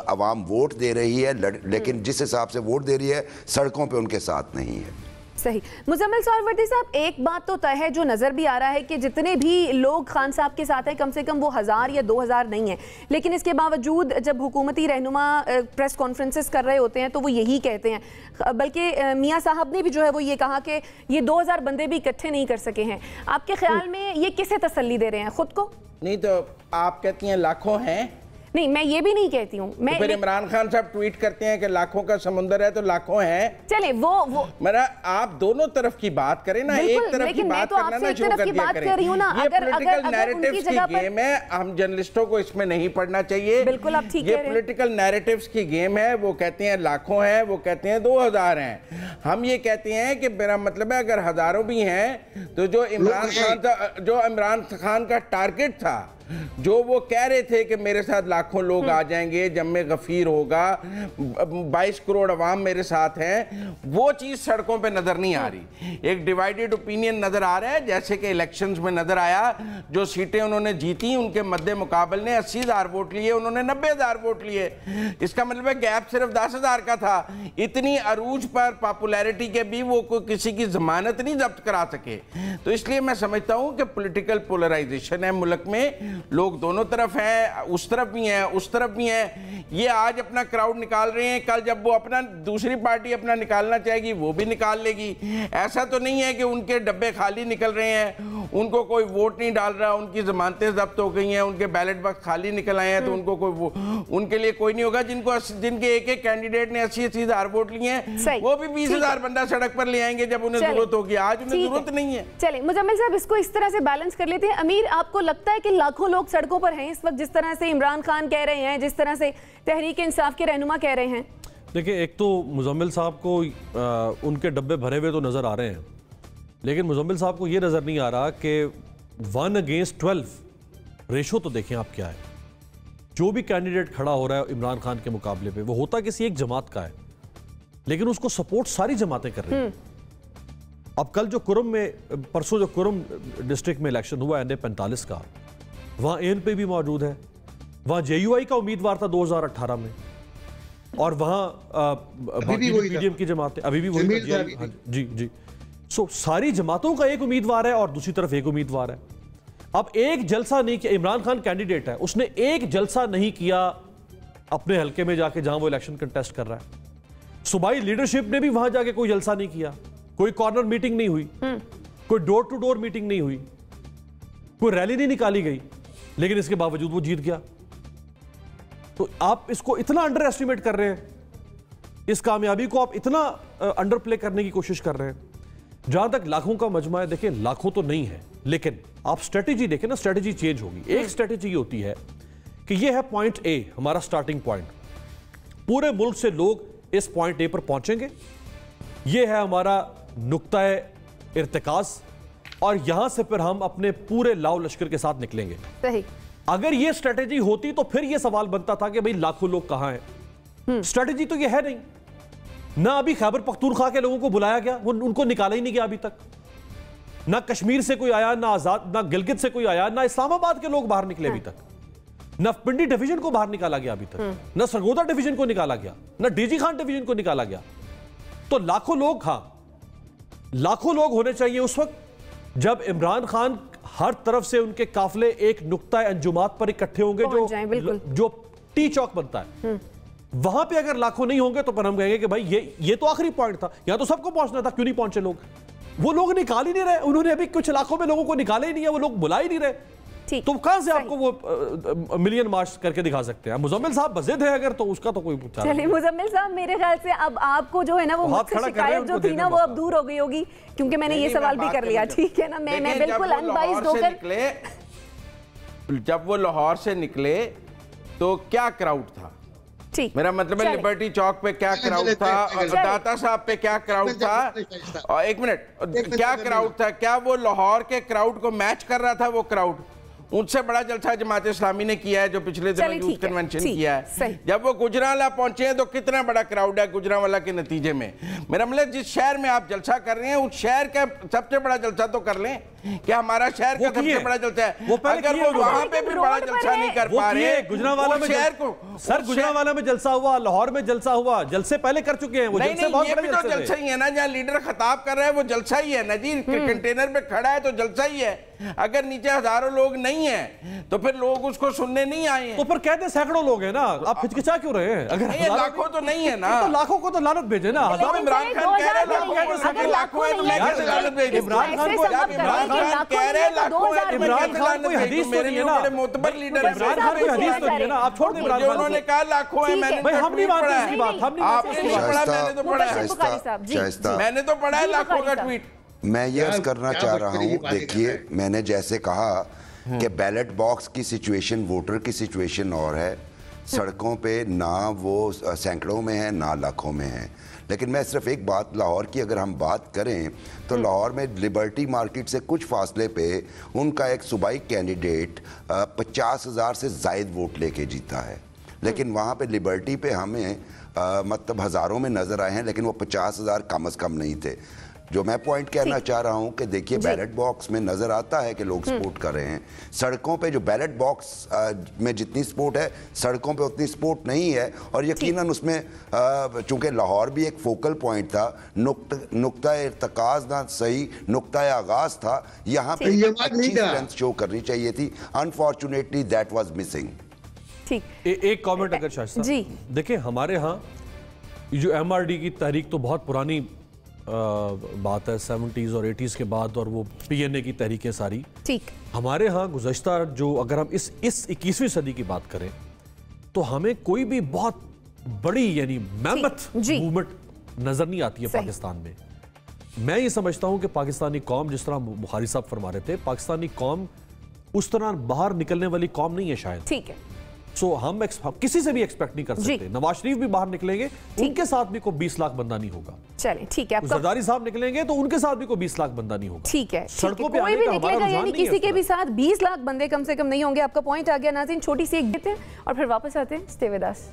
अवाम वोट दे रही है, लेकिन जिस हिसाब से वोट दे रही है सड़कों पे उनके साथ नहीं है। सही। मुजम्मिल सरवरदी साहब, एक बात तो तय है, जो नज़र भी आ रहा है कि जितने भी लोग खान साहब के साथ हैं, कम से कम वो 1000 या 2000 नहीं है, लेकिन इसके बावजूद जब हुकूमती रहनुमा प्रेस कॉन्फ्रेंसेस कर रहे होते हैं तो वो यही कहते हैं, बल्कि मियाँ साहब ने भी जो है वो ये कहा कि ये 2000 बंदे भी इकट्ठे नहीं कर सके हैं। आपके ख्याल में ये किसे तसल्ली दे रहे हैं, खुद को? नहीं तो आप कहती हैं लाखों हैं। नहीं, मैं ये भी नहीं कहती हूँ। मैं तो फिर इमरान खान साहब ट्वीट करते हैं कि लाखों का समुंदर है, तो लाखों हैं। चले वो मेरा आप दोनों तरफ की बात करें ना, एक तरफ की बात करना ना शुरू कर दिया करें। ये पॉलिटिकल नैरेटिव्स की गेम है, हम जर्नलिस्टों को इसमें नहीं पढ़ना चाहिए। बिल्कुल, आप ठीक कह रहे हैं। ये पॉलिटिकल नैरेटिव्स की गेम है। वो कहते हैं लाखों हैं, वो कहते हैं 2000 हैं। हम ये कहते हैं कि मेरा मतलब है अगर हजारों भी हैं तो जो इमरान खान का टारगेट था, जो वो कह रहे थे कि मेरे साथ लाखों लोग आ जाएंगे, जम्मे गफीर होगा, 22 करोड़ अवाम मेरे साथ हैं, वो चीज़ सड़कों पे नज़र नहीं आ रही। एक डिवाइडेड ओपिनियन नज़र आ रहा है, जैसे कि इलेक्शंस में नज़र आया। जो सीटें उन्होंने जीती, उनके मद्दे मुकाबले ने 80,000 वोट लिए, उन्होंने 90,000 वोट लिए। इसका मतलब है गैप सिर्फ 10,000 का था। इतनी अरूज पर पॉपुलैरिटी के भी वो किसी की जमानत नहीं जब्त करा सके। तो इसलिए मैं समझता हूँ कि पॉलिटिकल पोलराइजेशन है मुल्क में, लोग दोनों तरफ हैं, उस तरफ भी हैं, उस तरफ भी हैं। ये आज अपना क्राउड निकाल रहे हैं, कल जब वो अपना दूसरी पार्टी अपना निकालना चाहेगी वो भी निकाल लेगी। ऐसा तो नहीं है कि उनके डब्बे खाली निकल रहे हैं, उनको कोई वोट नहीं डाल रहा, उनकी जमानतें जब्त हो गई हैं, उनके बैलेट बॉक्स खाली निकल आए हैं, तो उनको कोई उनके लिए कोई नहीं होगा। जिनके एक एक कैंडिडेट ने 80,000 वोट लिए हैं, वो भी 20,000 बंदा सड़क पर ले आएंगे जब उन्हें जरूरत होगी। आज उन्हें जरूरत नहीं है। चलिए मुजम्मिल साहब, इसको इस तरह से बैलेंस कर लेते हैं। अमीर, आपको लगता है कि लाखों लोग सड़कों पर हैं इस वक्त, जिस तरह से इमरान खान कह रहे हैं, जिस तरह से तहरीक इंसाफ के रहनुमा कह रहे हैं? देखिए, एक तो मुजम्मिल साहब को उनके डब्बे भरे हुए तो नज़र आ रहे हैं, लेकिन मुजम्मिल साहब को ये नज़र नहीं आ रहा कि 1:12 रेशो तो देखें आप क्या है। जो भी कैंडिडेट खड़ा हो रहा है इमरान खान के मुकाबले पे, वो होता किसी एक जमात का है, लेकिन उसको सपोर्ट सारी जमातें कर रही हैं। अब कल जो कुरम में, परसों जो कुरम डिस्ट्रिक्ट में इलेक्शन हुआ NA-45 का, वहां ANP भी मौजूद है, वहां JUI का उम्मीदवार था 2018 में, और वहां PDM की जमातें अभी भी वही था। जी। सो सारी जमातों का एक उम्मीदवार है और दूसरी तरफ एक उम्मीदवार है। अब एक जलसा नहीं किया, इमरान खान कैंडिडेट है, उसने एक जलसा नहीं किया अपने हलके में जाके जहां वो इलेक्शन कंटेस्ट कर रहा है। सूबाई लीडरशिप ने भी वहां जाके कोई जलसा नहीं किया, कोई कॉर्नर मीटिंग नहीं हुई, कोई डोर टू डोर मीटिंग नहीं हुई, कोई रैली नहीं निकाली गई, लेकिन इसके बावजूद वो जीत गया। तो आप इसको इतना अंडर एस्टिमेट कर रहे हैं, इस कामयाबी को आप इतना अंडर प्ले करने की कोशिश कर रहे हैं। जहां तक लाखों का मजमा है, देखिए लाखों तो नहीं है, लेकिन आप स्ट्रेटेजी देखें ना, स्ट्रेटेजी चेंज होगी। एक स्ट्रेटेजी होती है कि ये है पॉइंट A, हमारा स्टार्टिंग पॉइंट, पूरे मुल्क से लोग इस पॉइंट A पर पहुंचेंगे, ये है हमारा नुक्ता इर्तिकाज, और यहां से फिर हम अपने पूरे लाव लश्कर के साथ निकलेंगे। सही। अगर ये स्ट्रेटेजी होती तो फिर ये सवाल बनता था कि भाई लाखों लोग कहां हैं। स्ट्रेटेजी तो ये है नहीं ना। अभी खैबर पख्तूनख्वा के लोगों को बुलाया गया, वो उनको निकाला ही नहीं गया अभी तक। ना कश्मीर से कोई आया, ना आजाद, ना गिलगित से कोई आया, ना इस्लामाबाद के लोग बाहर निकले अभी तक, ना पिंडी डिवीजन को बाहर निकाला गया अभी तक, ना सरगोदा डिवीजन को निकाला गया, ना डीजी खान डिवीजन को निकाला गया। तो लाखों लोग, हाँ लाखों लोग होने चाहिए उस वक्त जब इमरान खान हर तरफ से उनके काफिले एक नुक्ता अंजुमात पर इकट्ठे होंगे, जो टी चौक बनता है। वहां पे अगर लाखों नहीं होंगे तो पर हम कहेंगे कि भाई ये तो आखिरी पॉइंट था, यहां तो सबको पहुंचना था, क्यों नहीं पहुंचे लोग? वो लोग निकाल ही नहीं रहे, उन्होंने अभी कुछ इलाकों में लोगों को निकाले ही नहीं है, वो लोग बुला ही नहीं रहे। तो कहां से आपको वो मिलियन मार्च करके दिखा सकते हैं? मुजम्मिल साहब बज़िद है अगर, तो उसका तो कोई पूछा। चलिए मुजम्मिल साहब, मेरे ख्याल से अब आपको जो है ना वो मुझसे शिकायत जो थी ना वो अब दूर हो गई होगी, क्योंकि मैंने ये सवाल भी कर लिया। ठीक है ना, मैं बिल्कुल अनबाइस्ड होकर। जब वो लाहौर से निकले तो क्या क्राउड था, ठीक, मेरा मतलब है लिबर्टी चौक पे क्या क्राउड था, दाता साहब पे क्या क्राउड था, और एक मिनट, क्या क्राउड था, क्या वो लाहौर के क्राउड को मैच कर रहा था? वो क्राउड उनसे बड़ा जलसा जमात इस्लामी ने किया है जो पिछले दिनों यूथ कन्वेंशन किया है। जब वो गुजरांवाला पहुंचे हैं तो कितना बड़ा क्राउड है गुजरांवाला के नतीजे में। मेरा मतलब जिस शहर में आप जलसा कर रहे हैं उस शहर का सबसे बड़ा जलसा तो कर लें कि हमारा शहर का सबसे बड़ा जलसा है। अगर वो वहां पे भी बड़ा जलसा नहीं कर पा रहे, गुजरांवाला में शहर को, सर गुजरांवाला में जलसा हुआ, लाहौर में जलसा हुआ, जलसे पहले कर चुके हैं वो। नहीं, ये भी तो जलसा ही है ना, जहाँ लीडर खिताब कर रहे हैं वो जलसा ही है ना जी। कंटेनर पे खड़ा है तो जलसा ही है। अगर नीचे हजारों लोग नहीं है तो फिर लोग उसको सुनने नहीं आए हैं। तो फिर कहते सैकड़ों लोग हैं ना, आप हिचकिचा क्यों रहे हैं? अगर ये लाखों तो नहीं है ना, तो लाखों को तो लानत भेजे ना। इमरान खान कह रहे हैं लाखों है तो मैं कैसे लानत भेजूं? इमरान खान को कह रहे हैं लाखों है, इमरान खान कोई हदीस तो नहीं है ना, मोतबर लीडर है। इमरान खान कोई हदीस तो नहीं है ना, आप छोड़ दें इमरान खान। उन्होंने कहा लाखों है, मैंने भाई हम नहीं मानते इसकी बात, हम नहीं आपने नहीं पढ़ा, मैंने तो पढ़ा है, मैंने तो पढ़ा है लाखों का ट्वीट। मैं ये अर्ज करना चाह रहा हूँ, देखिए मैंने जैसे कहा कि बैलेट बॉक्स की सिचुएशन, वोटर की सिचुएशन और है, सड़कों पे ना वो सैकड़ों में है ना लाखों में है। लेकिन मैं सिर्फ एक बात, लाहौर की अगर हम बात करें तो लाहौर में लिबर्टी मार्केट से कुछ फासले पे उनका एक सूबाई कैंडिडेट 50,000 से ज़ायद वोट लेके जीता है। लेकिन वहाँ पे लिबर्टी पे हमें मतलब हज़ारों में नज़र आए हैं, लेकिन वो 50,000 कम अज़ कम नहीं थे। जो मैं पॉइंट कहना चाह रहा हूं कि देखिए बैलेट बॉक्स में नजर आता है कि लोग सपोर्ट कर रहे हैं, सड़कों पे जो बैलेट बॉक्स में जितनी सपोर्ट है सड़कों पे उतनी सपोर्ट नहीं है। और यकीनन उसमें चूंकि लाहौर भी एक फोकल पॉइंट था, नुक्ता इर्तकाज ना सही नुक्ता आगाज था, यहाँ पे अच्छी स्ट्रेंथ शो करनी चाहिए थी। Unfortunately that was missing. ठीक, एक कमेंट अगर शायद जी देखिए, हमारे यहाँ जो MRD की तहरीक तो बहुत पुरानी बात है, 70s और 80s के बाद, और वो PNA की तहरीकें सारी ठीक। हमारे यहाँ गुज़श्ता जो, अगर हम इस 21वीं सदी की बात करें तो हमें कोई भी बहुत बड़ी यानी मैमथ मूवमेंट नजर नहीं आती है पाकिस्तान में। मैं ये समझता हूं कि पाकिस्तानी कौम, जिस तरह बुखारी साहब फरमा रहे थे, पाकिस्तानी कौम उस तरह बाहर निकलने वाली कौम नहीं है शायद। ठीक है, सो हम किसी से भी एक्सपेक्ट नहीं कर सकते। नवाज शरीफ भी बाहर निकलेंगे, उनके साथ भी कोई 20 लाख बंदा नहीं होगा। चलिए ठीक है, जरदारी साहब निकलेंगे तो उनके साथ भी कोई 20 लाख बंदा नहीं होगा। ठीक है, सड़कों पे कोई भी निकलेगा यानी किसी के भी साथ 20 लाख बंदे कम से कम नहीं होंगे। आपका पॉइंट आ गया नाज़रीन। छोटी सी एक देते हैं और फिर वापस आते हैं। Stay with us.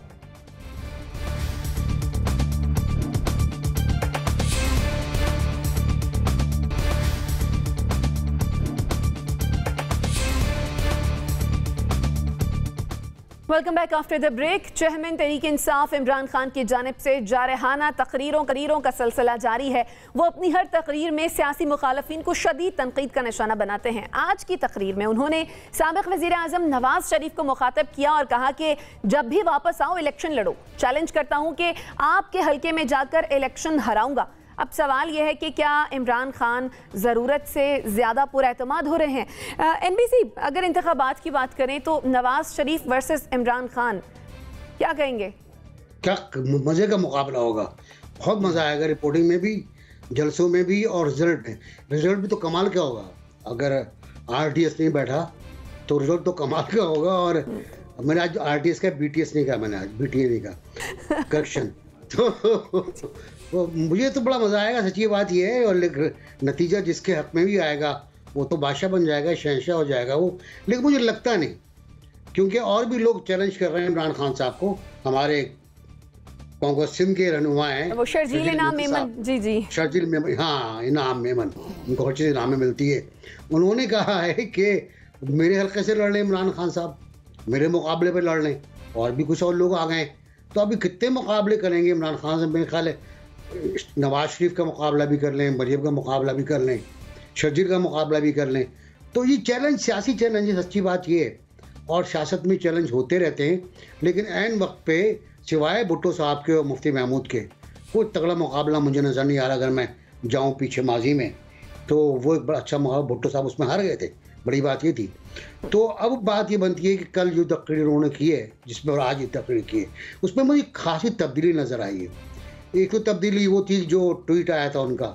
Welcome back after the break. Chairman Tehreek Insaf Imran Khan की जानिब से जारहाना तकरीरों का सिलसिला जारी है। वो अपनी हर तकरीर में सियासी मुखालफिन को शदीद तनकीद का निशाना बनाते हैं। आज की तकरीर में उन्होंने साबिक वज़ीर आज़म नवाज शरीफ को मुखातब किया और कहा कि जब भी वापस आओ इलेक्शन लड़ो। चैलेंज करता हूँ कि आपके हल्के में जाकर इलेक्शन हराऊंगा। अब सवाल यह है कि क्या इमरान खान ज़रूरत से ज़्यादा पुरएतमाद हो रहे हैं? NBC अगर इंतखाबात की बात करें तो नवाज शरीफ वर्सेस इमरान खान, क्या कहेंगे? क्या मज़े का मुकाबला होगा, बहुत मज़ा आएगा। रिपोर्टिंग में भी, जलसों में भी और रिजल्ट में। रिजल्ट भी तो कमाल क्या होगा। अगर RTS नहीं बैठा तो रिजल्ट तो कमाल का होगा। और मैंने आज RTS का BTS नहीं कहा, मैंने आज BTA नहीं कहा, करेक्शन। तो मुझे तो बड़ा मज़ा आएगा, सच्ची बात ये है। और नतीजा जिसके हक में भी आएगा वो तो बादशाह बन जाएगा, शहंशाह हो जाएगा वो। लेकिन मुझे लगता नहीं, क्योंकि और भी लोग चैलेंज कर रहे हैं इमरान खान साहब को। हमारे कांग्रेस सिंध के रहनुमा हैं वो शर्जील इनाम मेमन, जी शर्जील मेमन, हाँ इनाम मेमन, उनको हर चीज़ इनाम में मिलती है। उन्होंने कहा है कि मेरे हल्के से लड़ लें इमरान खान साहब, मेरे मुकाबले पर लड़ लें। और भी कुछ और लोग आ गए, तो अभी कितने मुकाबले करेंगे इमरान खान से? मेरे ख्याल है नवाज शरीफ का मुकाबला भी कर लें, मरियम का मुकाबला भी कर लें, शर्जील का मुकाबला भी कर लें। तो ये चैलेंज सियासी चैलेंज है, सच्ची बात ये है। और सियासत में चैलेंज होते रहते हैं, लेकिन ऐन वक्त पे सिवाय भुट्टो साहब के और मुफ्ती महमूद के कोई तगड़ा मुकाबला मुझे नज़र नहीं आ रहा। अगर मैं जाऊँ पीछे माजी में तो वो एक बड़ा अच्छा मुकाबला, भुट्टो साहब उसमें हार गए थे, बड़ी बात ये थी। तो अब बात ये बनती है कि कल जो तकरीर उन्होंने की है, जिसमें और आज ये तकरीर की है, उसमें मुझे खासी तब्दीली नज़र आई है। एक तो तब्दीली वो थी जो ट्वीट आया था उनका,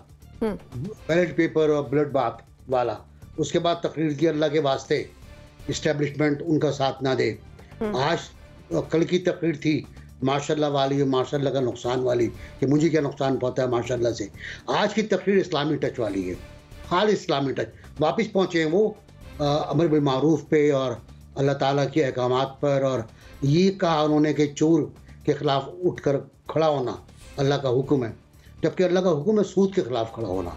बैलेट पेपर और ब्लड बाथ वाला। उसके बाद तकरीर की अल्लाह के वास्ते इस्टेब्लिशमेंट उनका साथ ना दे। आज कल की तकरीर थी माशाल्लाह वाली, माशाल्लाह का नुकसान वाली कि मुझे क्या नुकसान पहुंचा है माशाल्लाह से। आज की तकरीर इस्लामी टच वाली है, हाल इस्लामी टच। वापस पहुंचे हैं वो अमर बिल मारूफ पे और अल्लाह ताला के अहकामात पर, और ये कहा उन्होंने कि चोर के खिलाफ उठकर खड़ा होना अल्लाह का हुक्म है, जबकि अल्लाह का हुक्म है सूद के खिलाफ खड़ा होना,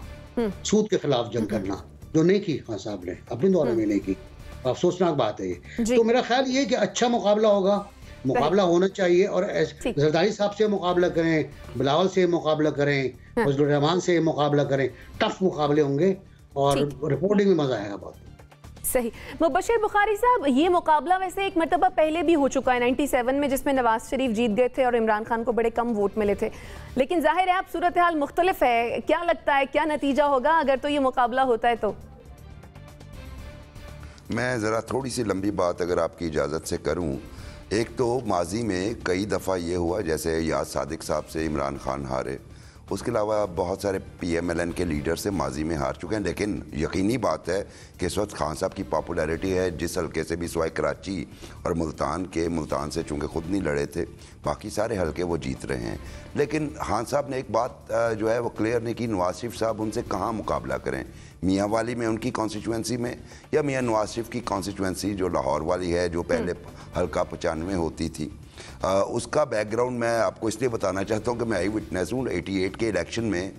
सूद के खिलाफ जंग करना, जो नहीं की खान साहब ने अपने दौर में नहीं की। अफसोसनाक बात है ये। तो मेरा ख्याल ये है कि अच्छा मुकाबला होगा, मुकाबला होना चाहिए, और जरदारी साहब से मुकाबला करें, बिलावल से मुकाबला करें, फजलुर रहमान से मुकाबला करें, टफ मुकाबले होंगे और रिपोर्टिंग में मजा आएगा बहुत। सही। मुबशिर बुखारी साहब, ये मुकाबला वैसे एक मरतबा पहले भी हो चुका है 97 में, जिसमें नवाज शरीफ जीत गए थे और इमरान खान को बड़े कम वोट मिले थे, लेकिन जाहिर है अब सूरत हाल मुख्तलिफ है। क्या लगता है क्या नतीजा होगा अगर तो ये मुकाबला होता है तो? मैं ज़रा थोड़ी सी लंबी बात अगर आपकी इजाज़त से करूं। एक तो माजी में कई दफ़ा ये हुआ, जैसे याद सादिक साहब से इमरान खान हारे, उसके अलावा बहुत सारे PMLN के लीडर से माजी में हार चुके हैं। लेकिन यकीनी बात है कि इस वक्त खान साहब की पॉपुलैरिटी है, जिस हल्के से भी सिवाय कराची और मुल्तान से चूँकि ख़ुद नहीं लड़े थे, बाकी सारे हल्के वो जीत रहे हैं। लेकिन खान साहब ने एक बात जो है वो क्लियर नहीं की, नवाज शरीफ साहब उनसे कहाँ मुकाबला करें, मियाँ वाली में उनकी कॉन्स्टिट्यूंसी में, या मियाँ नवाज शरीफ की कॉन्स्टिट्यूंसी जो लाहौर वाली है, जो पहले हल्का 95 होती थी। उसका बैकग्राउंड मैं आपको इसलिए बताना चाहता हूँ कि मैं आई विटनेस हूँ। 88 के इलेक्शन में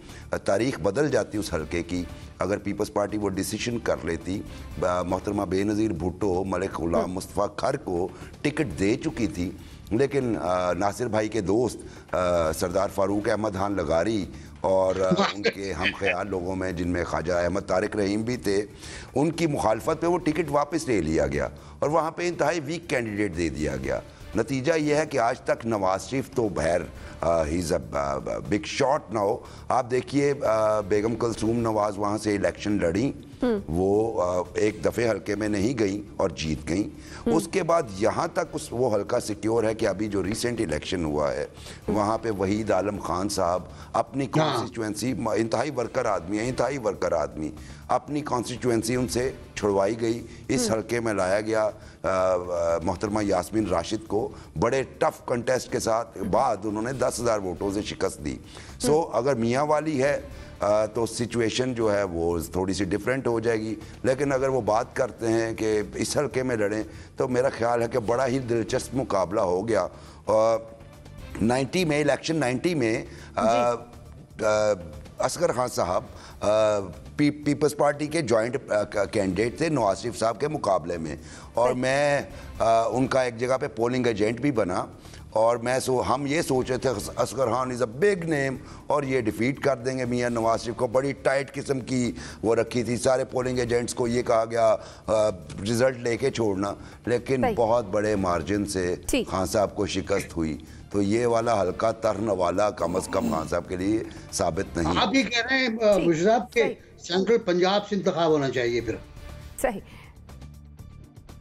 तारीख बदल जाती उस हल्के की अगर पीपल्स पार्टी वो डिसीजन कर लेती। मोहतरमा बेनज़ीर भुट्टो मलिक गुलाम मुस्तफ़ा खर को टिकट दे चुकी थी, लेकिन नासिर भाई के दोस्त सरदार फारूक अहमद खान लगारी और उनके हम ख्याल लोगों में, जिनमें ख्वाजा अहमद तारिक रहीम भी थे, उनकी मुखालफत पे वो टिकट वापस ले लिया गया और वहाँ पे इंतहाई वीक कैंडिडेट दे दिया गया। नतीजा ये है कि आज तक नवाज शरीफ तो बहर he is a big shot ना हो। आप देखिए बेगम कुलसूम नवाज वहाँ से इलेक्शन लड़ी, वो एक दफ़े हल्के में नहीं गई और जीत गई। उसके बाद यहाँ तक वो हल्का सिक्योर है कि अभी जो रिसेंट इलेक्शन हुआ है वहाँ पे वहीद आलम खान साहब अपनी कॉन्स्टिट्यूंसी, इंतहाई वर्कर आदमी है, इंतहाई वर्कर आदमी, अपनी कॉन्स्टिट्यूंसी उनसे छुड़वाई गई, इस हल्के में लाया गया मोहतरमा यास्मीन राशिद को बड़े टफ कंटेस्ट के साथ, बाद उन्होंने 10,000 वोटों से शिकस्त दी। सो अगर मियाँ वाली है तो सिचुएशन जो है वो थोड़ी सी डिफरेंट हो जाएगी। लेकिन अगर वो बात करते हैं कि इस हल्के में लड़ें, तो मेरा ख्याल है कि बड़ा ही दिलचस्प मुकाबला हो गया। 90 में इलेक्शन 90 में असगर खान साहब पीपल्स पार्टी के जॉइंट कैंडिडेट थे नवाज शरीफ साहब के मुकाबले में, और मैं उनका एक जगह पे पोलिंग एजेंट भी बना, और हम ये सोच रहे थे Asgar Khan is a big name और ये डिफीट कर देंगे मियाँ नवाज शरीफ को। बड़ी टाइट किस्म की वो रखी थी, सारे पोलिंग एजेंट्स को ये कहा गया रिजल्ट लेके छोड़ना, लेकिन बहुत बड़े मार्जिन से खान साहब को शिकस्त हुई। तो ये वाला हल्का तर्न वाला कम अज कम खान साहब के लिए साबित नहीं। आप ये कह रहे हैं गुजरात के सेंट्रल पंजाब से इंतखाब होना चाहिए फिर? सही,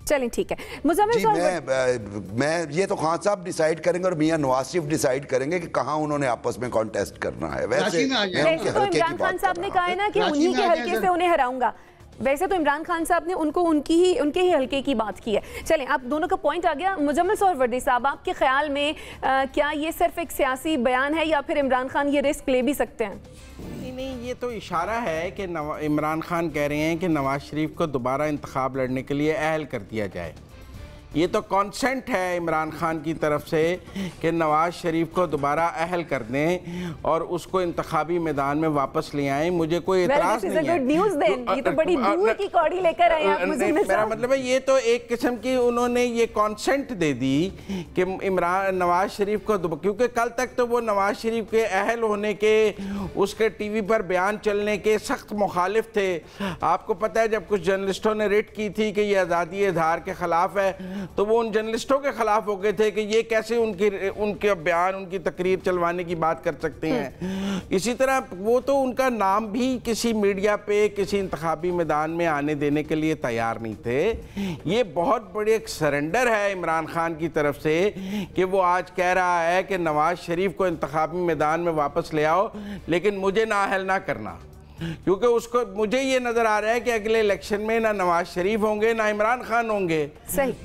चलें ठीक है। मुज़म्मिल साहब, मैं ये तो खान साहब डिसाइड करेंगे और मियां नवाज शरीफ डिसाइड करेंगे कि कहाँ उन्होंने आपस में कॉन्टेस्ट करना है। वैसे तो इमरान खान साहब ने कहा है ना कि उन्हीं के हल्के से उन्हें हराऊंगा। वैसे तो इमरान खान साहब ने उनके ही हल्के की बात की है। चलें, आप दोनों का पॉइंट आ गया। मुजम्मिल सोहरवर्दी साहब, आपके ख्याल में क्या ये सिर्फ एक सियासी बयान है या फिर इमरान खान ये रिस्क ले भी सकते हैं? नहीं, ये तो इशारा है कि इमरान खान कह रहे हैं कि नवाज शरीफ को दोबारा इंतखाब लड़ने के लिए अहल कर दिया जाए। ये तो कॉन्सेंट है इमरान खान की तरफ से कि नवाज शरीफ को दोबारा अहल कर दें और उसको इंतखाबी मैदान में वापस ले आएं। मुझे कोई एतराज़ नहीं है। ये तो बड़ी दूर की कौड़ी लेकर आए आप। मेरा मतलब है ये तो एक किस्म की उन्होंने ये कॉन्सेंट दे दी कि नवाज शरीफ को, क्योंकि कल तक तो वो नवाज शरीफ के अहल होने के, उसके टीवी पर बयान चलने के सख्त मुखालिफ थे। आपको पता है जब कुछ जर्नलिस्टों ने रिट की थी कि ये आज़ादी इज़हार के ख़िलाफ़ है, तो वो उन जर्नलिस्टों के खिलाफ हो गए थे कि ये कैसे उनके बयान, उनकी तकरीर चलवाने की बात कर सकते हैं। इसी तरह वो तो उनका नाम भी किसी मीडिया पे किसी इंतखाबी मैदान में आने देने के लिए तैयार नहीं थे। ये बहुत बड़ी एक सरेंडर है इमरान खान की तरफ से कि वो आज कह रहा है कि नवाज शरीफ को इंतखाबी मैदान में वापस ले आओ, लेकिन मुझे नाअहल ना करना। क्योंकि उसको मुझे ये नजर आ रहा है कि अगले इलेक्शन में ना नवाज शरीफ होंगे ना इमरान खान होंगे,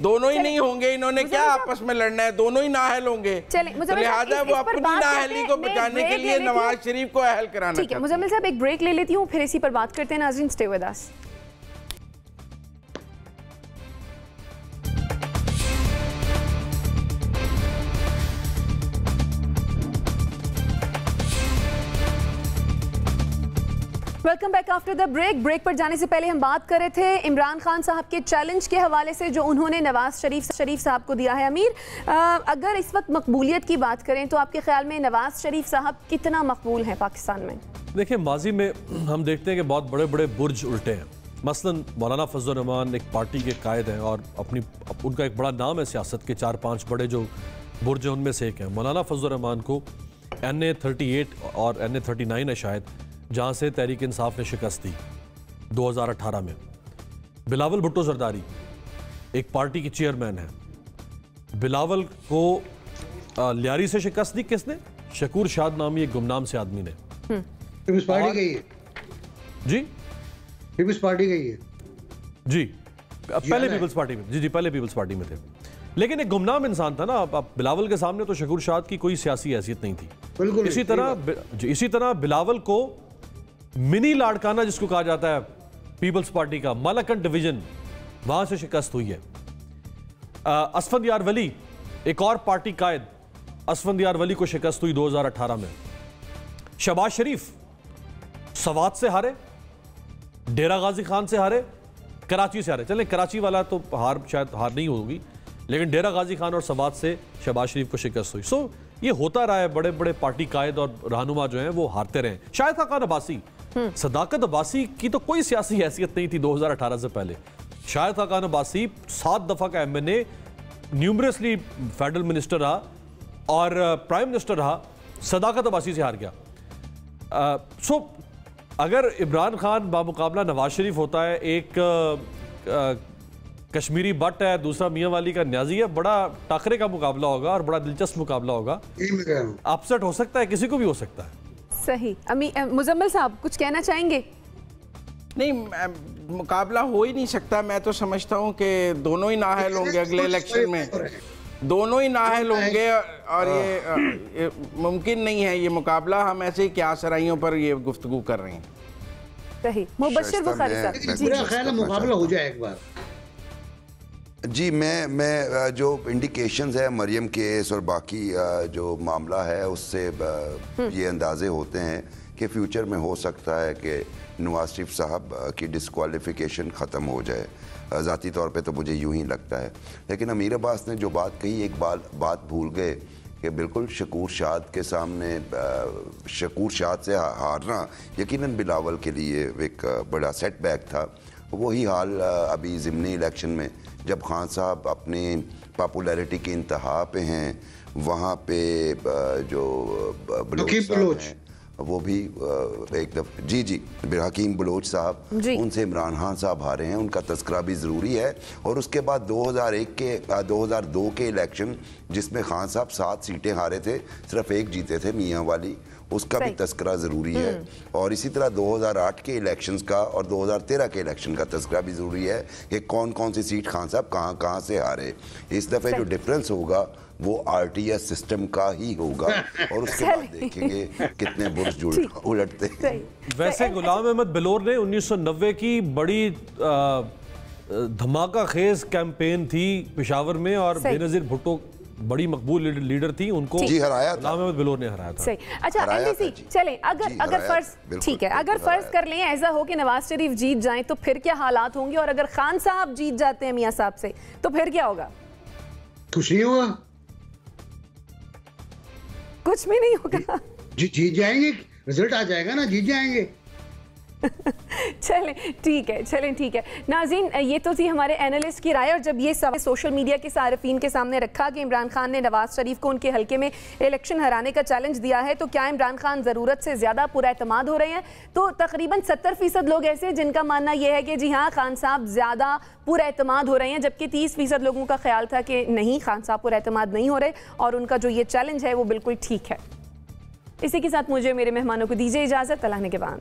दोनों ही नहीं होंगे। इन्होंने क्या आपस में लड़ना है, दोनों ही नाअहल होंगे। तो लिहाजा वो अपनी नाअहली को बचाने के लिए नवाज शरीफ को अहल कराना। ठीक है मुजम्मिल साहब, एक ब्रेक ले लेती हूँ, फिर इसी पर बात करते हैं। नाज़रीन stay with us. Welcome back after the break. Break पर जाने से पहले हम बात कर रहे थे इमरान खान साहब के चैलेंज के हवाले से जो उन्होंने नवाज शरीफ साहब को दिया है। अमीर, अगर इस वक्त मकबूलियत की बात करें तो आपके ख्याल में नवाज शरीफ साहब कितना मकबूल हैं पाकिस्तान में? देखिए, माजी में हम देखते हैं कि बहुत बड़े बड़े बुर्ज उल्टे हैं। मसलन मौलाना फजल रहमान एक पार्टी के कायद हैं और उनका एक बड़ा नाम है सियासत के। 4-5 बड़े जो बुर्ज हैं उनमें से एक है। मौलाना फजल रहमान को NA-38 और NA-39 है शायद, जहाँ से तहरीक इंसाफ ने शिकस्त दी 2018 में। बिलावल भुट्टो जरदारी एक पार्टी की चेयरमैन है। बिलावल को लियारी से शिकस्त दी किसने? शकूर शाद नामी एक गुमनाम से आदमी ने। पीपल्स पार्टी गई है जी, पीपल्स पार्टी गई है जी, पहले पीपल्स पार्टी में जी पहले पीपल्स पार्टी में थे, लेकिन एक गुमनाम इंसान था ना। अब बिलावल के सामने तो शकूर शाद की कोई सियासी हैसियत नहीं थी। बिल्कुल इसी तरह बिलावल को मिनी लाड़काना जिसको कहा जाता है पीपल्स पार्टी का, मालाकंड डिवीजन, वहां से शिकस्त हुई है। असफंद यार वली एक और पार्टी कायद, असफंद यार वली को शिकस्त हुई 2018 में। शहबाज शरीफ सवात से हारे, डेरा गाजी खान से हारे, कराची से हारे। चलें, कराची वाला तो शायद हार नहीं होगी, लेकिन डेरा गाजी खान और सवात से शहबाज शरीफ को शिकस्त हुई। सो ये होता रहा है, बड़े बड़े पार्टी कायद और रहनुमा जो हैं वो हारते रहे। शाहिद खाकान अब्बासी, सदाकत अब्बासी की तो कोई सियासी हैसियत नहीं थी 2018 से पहले। शाहिद खाकान अब्बासी 7 दफा का MNA, न्यूमरसली फेडरल मिनिस्टर रहा और प्राइम मिनिस्टर रहा, सदाकत अब्बासी से हार गया। सो अगर इमरान खान बामुकाबला नवाज शरीफ होता है, एक कश्मीरी बट है, दूसरा मियां वाली का न्याजी है, बड़ा टाकरे का मुकाबला होगा और बड़ा दिलचस्प मुकाबला होगा। अपसेट हो सकता है, किसी को भी हो सकता है। सही। मुजम्मिल साहब कुछ कहना चाहेंगे? नहीं, मुकाबला हो ही नहीं सकता। मैं तो समझता हूँ कि दोनों ही नाअहल होंगे अगले इलेक्शन में, दोनों ही नाअहल होंगे और ये मुमकिन नहीं है ये मुकाबला। हम ऐसे ही क्या सराइयों पर ये गुफ्तगू कर रहे हैं। सही। मुबश्शिर बुखारी साहब, मेरा ख्याल है मुकाबला हो जाए एक बार। जी, मैं जो इंडिकेशंस है मरियम केस और बाकी जो मामला है उससे ये अंदाजे होते हैं कि फ्यूचर में हो सकता है कि नवाज शरीफ साहब की डिस्क्वालिफिकेशन ख़त्म हो जाए। ज़ाती तौर पे तो मुझे यूं ही लगता है, लेकिन अमीर अब्बास ने जो बात कही, एक बात भूल गए कि बिल्कुल शकूर शाद के सामने शकूर शाद से हारना यकीनन बिलावल के लिए एक बड़ा सेटबैक था। वही हाल अभी ज़िमनी इलेक्शन में, जब खान साहब अपनी पॉपुलैरिटी की इंतहा पे हैं, वहाँ पे जो बलोच साहब हैं वो भी एक दफ़ा जी हकीम बलोच साहब, उनसे इमरान खान साहब हारे हैं, उनका तस्करा भी ज़रूरी है। और उसके बाद 2002 के इलेक्शन जिसमें खान साहब 7 सीटें हारे थे, सिर्फ एक जीते थे मियाँ वाली, उसका भी तस्करा ज़रूरी है। और इसी तरह 2008 के इलेक्शंस का और 2013 के इलेक्शन का तस्करा भी ज़रूरी है कि कौन कौन सी सीट खान साहब कहाँ से हारे। इस दफ़े जो डिफरेंस होगा वो RTS सिस्टम का ही होगा और उसके बाद देखेंगे कितने बुर्ज उलटते हैं। वैसे गुलाम अहमद बिलोर ने 1990 की बड़ी धमाका खेज कैंपेन थी पेशावर में और बेनजीर भुट्टो बड़ी मकबूल लीडर थी, उनको जी हराया था, गुलाम अहमद बिलोर ने हराया था। सही। अच्छा NDC, चलें, अगर फर्ज ठीक है, अगर फर्ज कर लें ऐसा हो कि नवाज शरीफ जीत जाएं तो फिर क्या हालात होंगे, और अगर खान साहब जीत जाते हैं मियां साहब से तो फिर क्या होगा? कुछ नहीं होगा, कुछ भी नहीं होगा। जीत जाएंगे, रिजल्ट आ जाएगा ना, जीत जाएंगे। चलें ठीक है। नाज़रीन, ये तो थी हमारे एनालिस्ट की राय। और जब ये सब सोशल मीडिया के सार्फिन के सामने रखा कि इमरान खान ने नवाज शरीफ को उनके हल्के में इलेक्शन हराने का चैलेंज दिया है, तो क्या इमरान खान ज़रूरत से ज़्यादा पुरएतमाद हो रहे हैं? तो तकरीबन 70% लोग ऐसे हैं जिनका मानना यह है कि जी हाँ, खान साहब ज़्यादा पुरएतमाद हो रहे हैं, जबकि 30% लोगों का ख्याल था कि नहीं, खान साहब पुरएतमाद नहीं हो रहे और उनका जो ये चैलेंज है वो बिल्कुल ठीक है। इसी के साथ मुझे मेरे मेहमानों को दीजिए इजाज़त। अल्लाह ने के बाद।